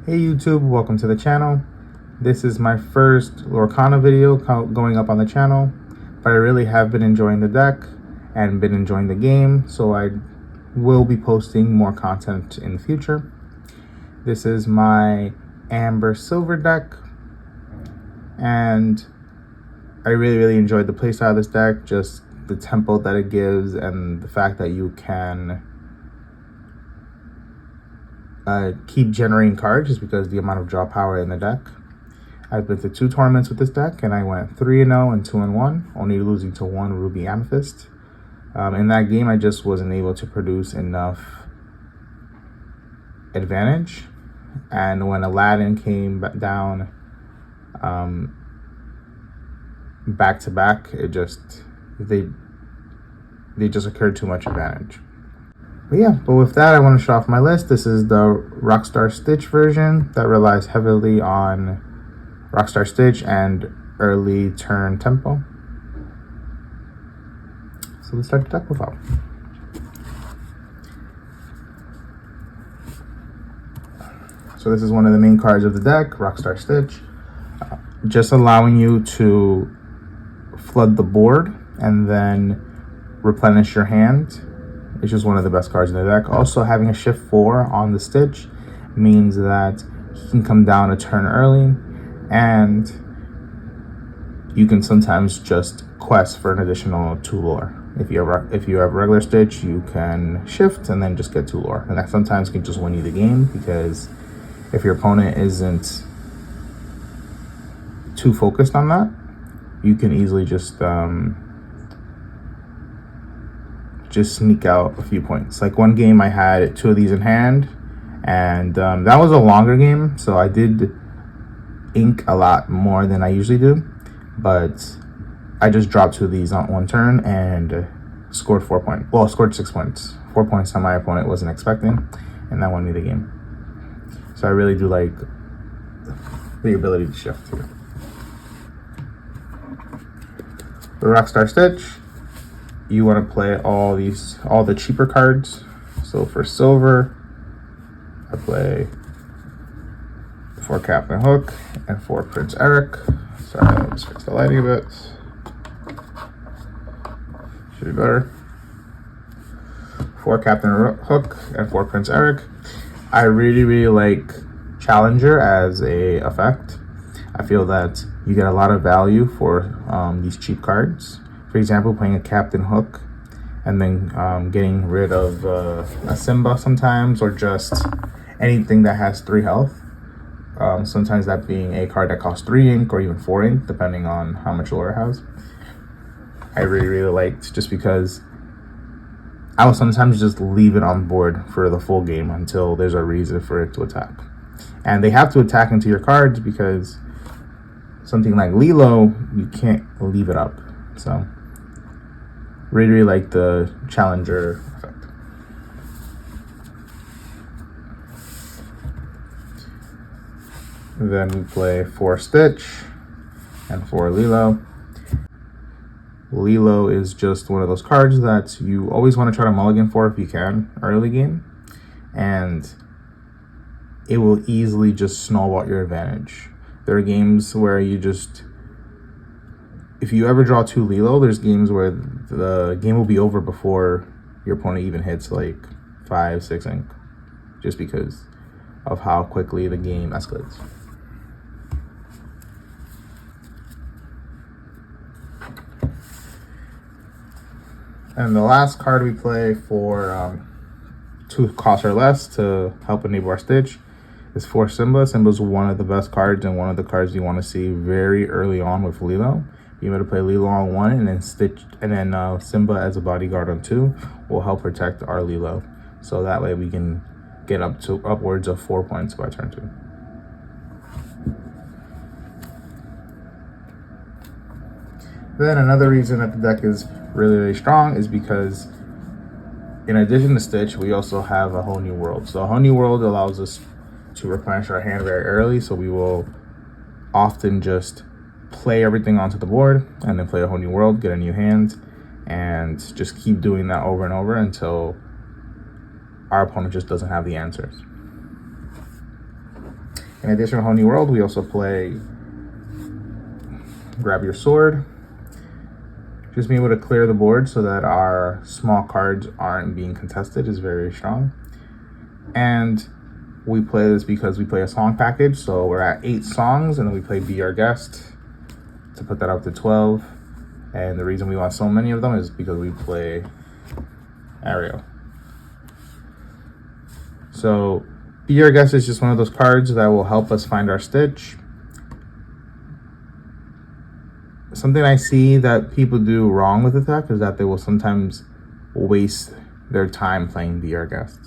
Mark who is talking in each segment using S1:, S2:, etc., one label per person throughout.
S1: Hey YouTube, welcome to the channel. This is my first Lorcana video going up on the channel, but I really have been enjoying the deck and been enjoying the game, so I will be posting more content in the future. This is my Amber Silver deck, and I really enjoyed the playstyle of this deck, just the tempo that it gives and the fact that you can keep generating cards just because the amount of draw power in the deck. I've been to 2 tournaments with this deck, and I went 3-0 and 2-1, only losing to 1 Ruby Amethyst. In that game, I just wasn't able to produce enough advantage, and when Aladdin came down back to back, it just they just occurred too much advantage. But with that, I want to show off my list. This is the Rockstar Stitch version that relies heavily on Rockstar Stitch and early turn tempo. So let's start the deck profile. So this is one of the main cards of the deck, Rockstar Stitch, just allowing you to flood the board and then replenish your hand. It's just one of the best cards in the deck. Also, having a shift 4 on the Stitch means that he can come down a turn early, and you can sometimes just quest for an additional 2 lore. If you have regular Stitch, you can shift and then just get 2 lore, and that sometimes can just win you the game, because if your opponent isn't too focused on that, you can easily just sneak out a few points. Like one game I had 2 of these in hand, and that was a longer game, so I did ink a lot more than I usually do, but I just dropped 2 of these on one turn and scored 4 points. Well, scored 6 points. 4 points that my opponent wasn't expecting, and that won me the game. So I really do like the ability to shift here. The Rockstar Stitch, you want to play all the cheaper cards. So for silver, I play 4 Captain Hook and 4 Prince Eric. Sorry, let me just fix the lighting a bit. Should be better. 4 Captain Hook and 4 Prince Eric. I really like Challenger as a effect. I feel that you get a lot of value for these cheap cards. For example, playing a Captain Hook and then getting rid of a Simba sometimes, or just anything that has 3 health. Sometimes that being a card that costs 3 ink or even 4 ink, depending on how much lore it has. I really liked, just because I will sometimes just leave it on board for the full game until there's a reason for it to attack. And they have to attack into your cards, because something like Lilo, you can't leave it up. So really like the Challenger effect. Then we play 4 Stitch and 4 Lilo. Lilo is just one of those cards that you always want to try to mulligan for if you can early game, and it will easily just snowball your advantage. There are games where you just, if you ever draw 2 Lilo, there's games where the game will be over before your opponent even hits like 5-6 ink, just because of how quickly the game escalates. And the last card we play for 2 costs or less to help enable our Stitch is 4 Simba. Simba's one of the best cards, and one of the cards you want to see very early on with Lilo. Being able to play Lilo on 1 and then Simba as a bodyguard on 2 will help protect our Lilo. So that way we can get upwards of 4 points by turn 2. Then another reason that the deck is really strong is because in addition to Stitch, we also have a Whole New World. So a Whole New World allows us to replenish our hand very early, so we will often just play everything onto the board and then play a Whole New World, get a new hand, and just keep doing that over and over until our opponent just doesn't have the answers. In addition to Whole New World, we also play Grab Your Sword. Just being able to clear the board so that our small cards aren't being contested is very strong. And we play this because we play a song package, so we're at 8 songs, and then we play Be Our Guest to put that up to 12. And the reason we want so many of them is because we play Ariel. So Be Our Guest is just one of those cards that will help us find our Stitch. Something I see that people do wrong with the deck is that they will sometimes waste their time playing Be Our Guest.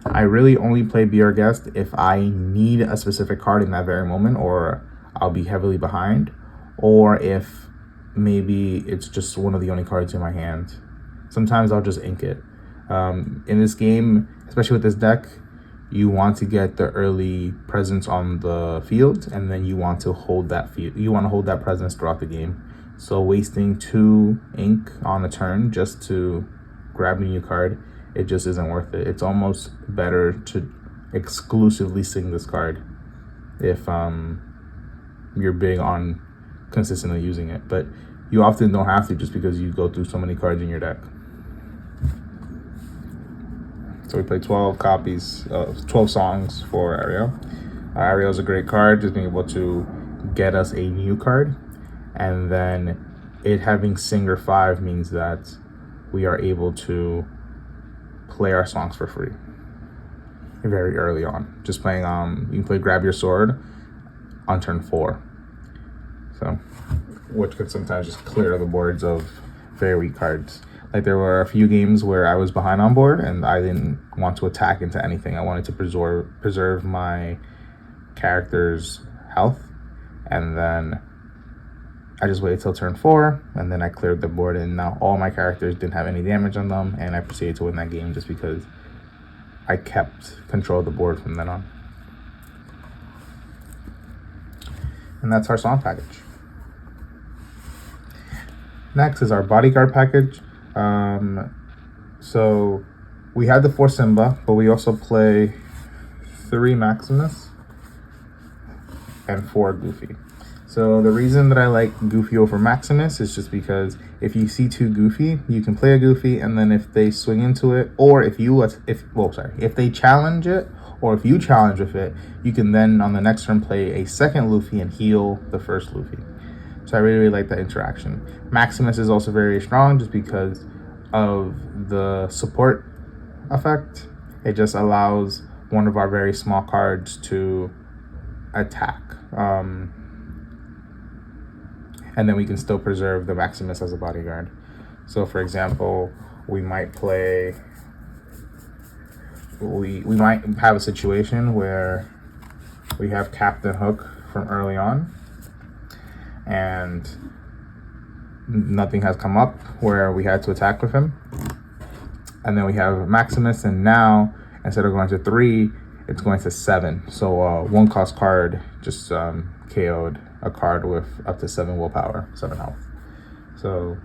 S1: I really only play Be Our Guest if I need a specific card in that very moment, or I'll be heavily behind, or if maybe it's just one of the only cards in my hand. Sometimes I'll just ink it. In this game, especially with this deck, you want to get the early presence on the field, and then you want to hold that presence throughout the game. So wasting 2 ink on a turn just to grab a new card, it just isn't worth it. It's almost better to exclusively sing this card if you're big on consistently using it. But you often don't have to, just because you go through so many cards in your deck. So we play 12 copies, 12 songs for Ariel. Ariel is a great card, just being able to get us a new card. And then it having Singer 5 means that we are able to play our songs for free very early on. Just playing, you can play Grab Your Sword on turn 4. So, which could sometimes just clear the boards of very weak cards. Like, there were a few games where I was behind on board and I didn't want to attack into anything. I wanted to preserve my character's health, and then I just waited till turn 4, and then I cleared the board, and now all my characters didn't have any damage on them, and I proceeded to win that game just because I kept control of the board from then on. And that's our song package. Next is our bodyguard package. So we have the 4 Simba, but we also play 3 Maximus and 4 Goofy. So the reason that I like Goofy over Maximus is just because if you see 2 Goofy, you can play a Goofy, and then if they swing into it, or if they challenge it, or if you challenge with it, you can then on the next turn play a second Luffy and heal the first Luffy. So I really like that interaction. Maximus is also very strong just because of the support effect. It just allows one of our very small cards to attack. And then we can still preserve the Maximus as a bodyguard. So for example, we might play, we might have a situation where we have Captain Hook from early on, and nothing has come up where we had to attack with him. And then we have Maximus, and now instead of going to 3, it's going to 7. So 1 cost card just KO'd a card with up to 7 willpower, 7 health. So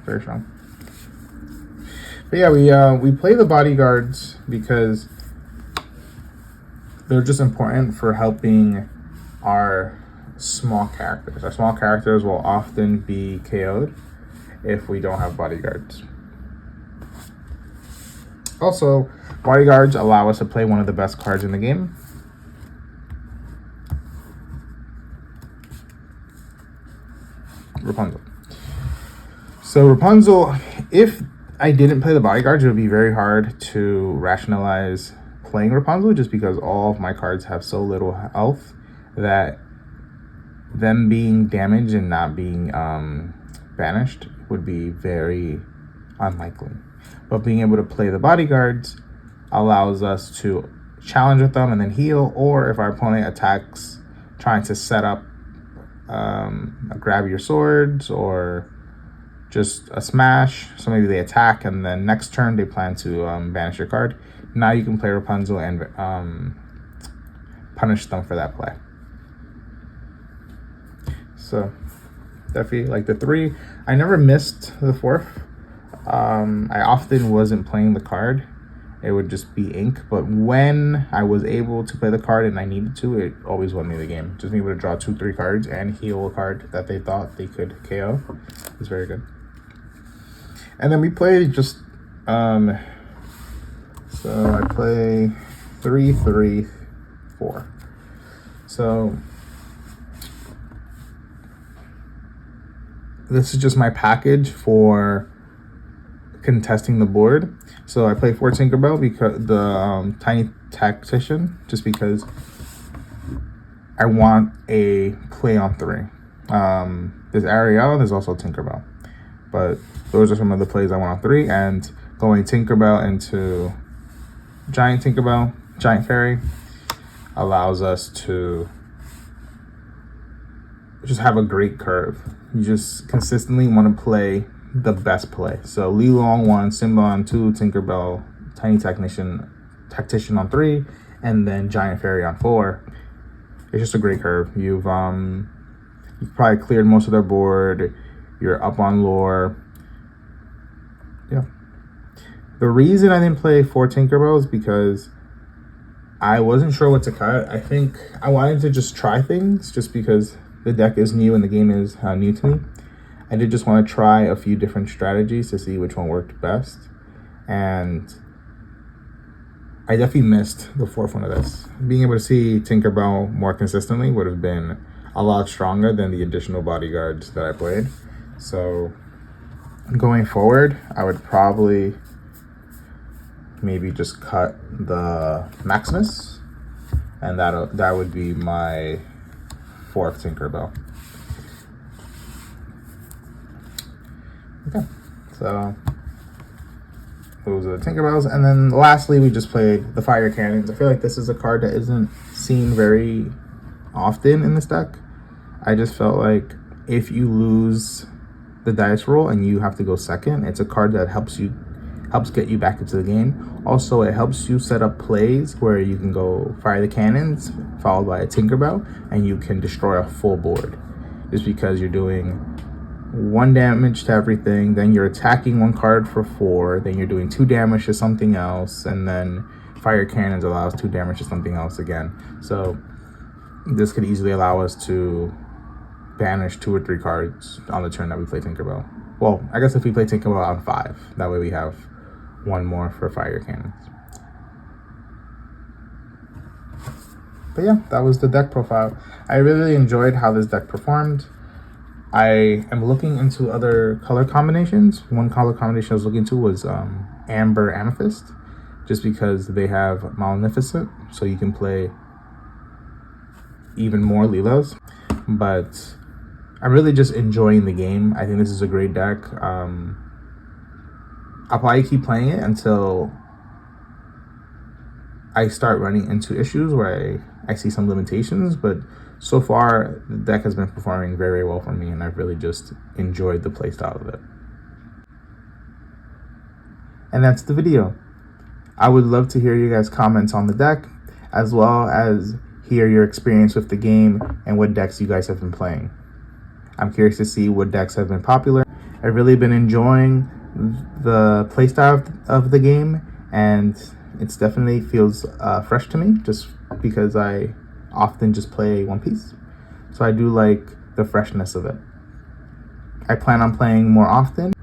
S1: very strong. But yeah, we play the bodyguards because they're just important for helping our small characters. Our small characters will often be KO'd if we don't have bodyguards. Also, bodyguards allow us to play one of the best cards in the game. Rapunzel. So Rapunzel, if I didn't play the bodyguards, it would be very hard to rationalize playing Rapunzel just because all of my cards have so little health that them being damaged and not being banished would be very unlikely. But being able to play the bodyguards allows us to challenge with them and then heal, or if our opponent attacks trying to set up a grab your swords or just a smash, so maybe they attack and then next turn they plan to banish your card. Now you can play Rapunzel and punish them for that play. So definitely like the 3. I never missed the 4th. I often wasn't playing the card, it would just be ink. But when I was able to play the card and I needed to, it always won me the game. Just being able to draw 2-3 cards and heal a card that they thought they could KO is very good. And then we played just so I play 3-3-4. So this is just my package for contesting the board. So I play 4 Tinkerbell, because the Tiny Tactician, just because I want a play on 3. There's Ariel, there's also Tinkerbell, but those are some of the plays I want on 3. And going Tinkerbell into Giant Tinkerbell, Giant Fairy, allows us to just have a great curve. You just consistently want to play the best play. So Lilo on 1, Simba on 2, Tinkerbell, Tiny Tactician on 3, and then Giant Fairy on 4. It's just a great curve. You've probably cleared most of their board. You're up on lore. Yeah. The reason I didn't play 4 Tinkerbell is because I wasn't sure what to cut. I think I wanted to just try things, just because the deck is new and the game is new to me. I did just want to try a few different strategies to see which one worked best. And I definitely missed the fourth one of this. Being able to see Tinkerbell more consistently would have been a lot stronger than the additional bodyguards that I played. So going forward, I would probably maybe just cut the Maximus, and that would be my 4th Tinkerbell. Okay, so those are the Tinkerbells. And then lastly, we just played the Fire Cannons. I feel like this is a card that isn't seen very often in this deck. I just felt like if you lose the dice roll and you have to go second, it's a card that helps get you back into the game. Also, it helps you set up plays where you can go fire the cannons followed by a Tinkerbell, and you can destroy a full board just because you're doing 1 damage to everything, then you're attacking 1 card for 4, then you're doing 2 damage to something else, and then fire cannons allows 2 damage to something else again. So this could easily allow us to banish 2 or 3 cards on the turn that we play Tinkerbell. Well, I guess if we play Tinkerbell on 5, that way we have 1 more for fire cannons. But yeah, that was the deck profile. I really enjoyed how this deck performed. I am looking into other color combinations. One color combination I was looking into was Amber Amethyst, just because they have Maleficent, so you can play even more Lilos. But I'm really just enjoying the game. I think this is a great deck. I'll probably keep playing it until I start running into issues where I see some limitations, but so far the deck has been performing very well for me, and I've really just enjoyed the playstyle of it. And that's the video. I would love to hear you guys' comments on the deck, as well as hear your experience with the game and what decks you guys have been playing. I'm curious to see what decks have been popular. I've really been enjoying the playstyle of the game, and it's definitely feels fresh to me, just because I often just play One Piece. So I do like the freshness of it. I plan on playing more often,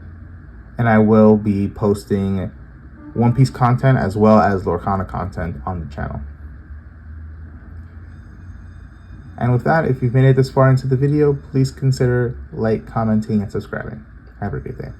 S1: and I will be posting One Piece content as well as Lorcana content on the channel. And with that, if you've made it this far into the video, please consider commenting, and subscribing. Have a great day.